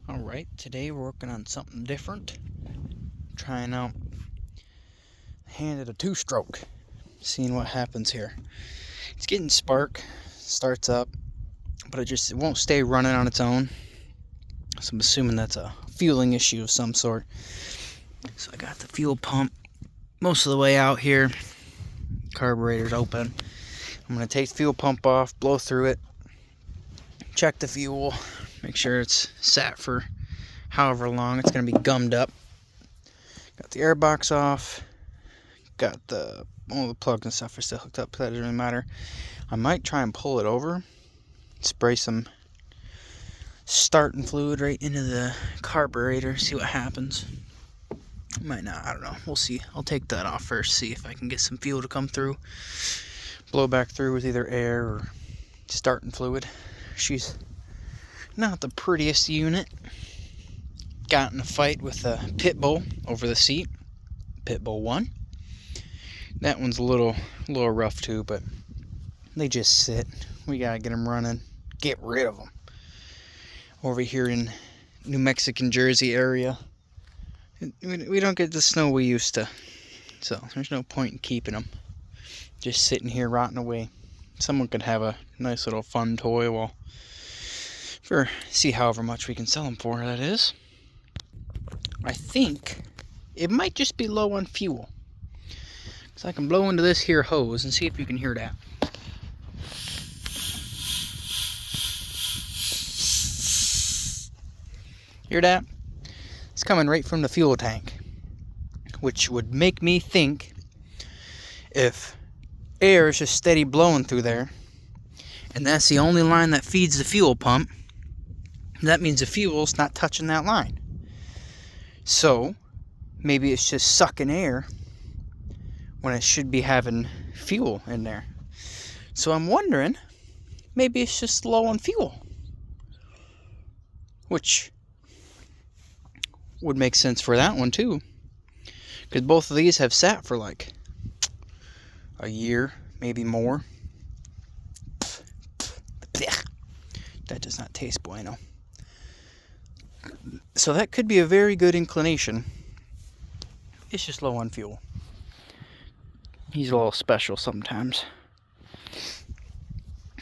Alright, today we're working on something different. Trying out handed a 2-stroke. Seeing what happens here. It's getting spark, starts up, but it won't stay running on its own. So I'm assuming that's a fueling issue of some sort. So I got the fuel pump most of the way out here. Carburetor's open. I'm going to take the fuel pump off, blow through it, check the fuel, make sure it's sat for however long. It's going to be gummed up. Got the air box off. Got all the plugs and stuff are still hooked up, so that doesn't really matter. I might try and pull it over, spray some starting fluid right into the carburetor, see what happens. Might not, I don't know. We'll see. I'll take that off first, see if I can get some fuel to come through. Blow back through with either air or starting fluid. She's not the prettiest unit. Got in a fight with a pit bull over the seat. Pit bull won. That one's a little rough too, but they just sit. We gotta get them running. Get rid of them. Over here in New Mexican Jersey area, we don't get the snow we used to, so there's no point in keeping them. Just sitting here rotting away. Someone could have a nice little fun toy see however much we can sell them for, that is. I think it might just be low on fuel. So I can blow into this here hose and see if you can hear that. Hear that? It's coming right from the fuel tank, which would make me think if air is just steady blowing through there, and that's the only line that feeds the fuel pump, that means the fuel's not touching that line. So maybe it's just sucking air when it should be having fuel in there. So I'm wondering, maybe it's just low on fuel, which would make sense for that one too, because both of these have sat for like a year, maybe more. That does not taste bueno. So that could be a very good inclination. It's just low on fuel. He's a little special sometimes.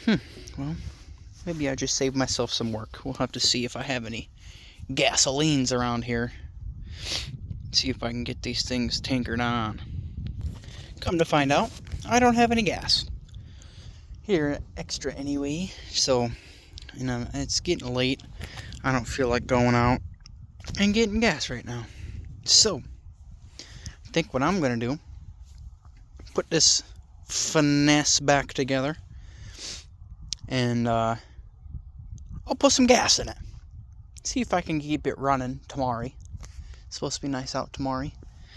Well, maybe I just saved myself some work. We'll have to see if I have any gasolines around here. See if I can get these things tinkered on. Come to find out, I don't have any gas. Here, extra anyway. So, it's getting late. I don't feel like going out and getting gas right now. So, I think what I'm going to do, put this finesse back together, and I'll put some gas in it. See if I can keep it running tomorrow. It's supposed to be nice out tomorrow.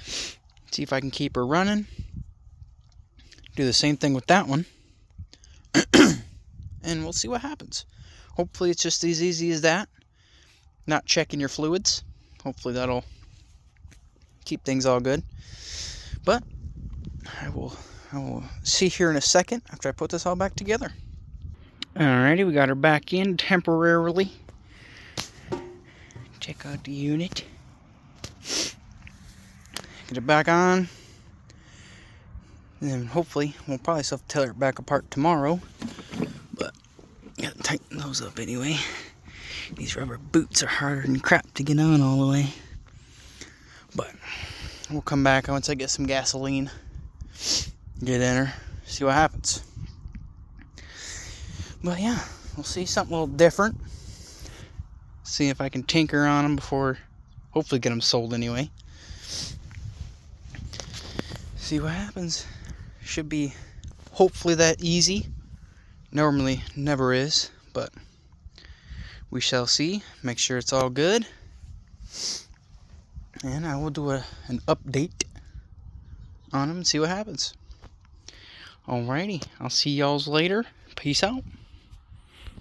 See if I can keep her running. Do the same thing with that one. And we'll see what happens. Hopefully it's just as easy as that. Not checking your fluids. Hopefully that'll keep things all good. But I will see here in a second after I put this all back together. Alrighty, we got her back in temporarily. Check out the unit. Get it back on. And then hopefully we'll probably still have to tear it back apart tomorrow. But gotta tighten those up anyway. These rubber boots are harder than crap to get on all the way. But we'll come back once I get some gasoline. Get in her. See what happens. But yeah, we'll see something a little different. See if I can tinker on them before, hopefully get them sold anyway. See what happens. Should be hopefully that easy. Normally never is, but we shall see. Make sure it's all good. And I will do an update on them and see what happens. Alrighty, I'll see y'all later. Peace out.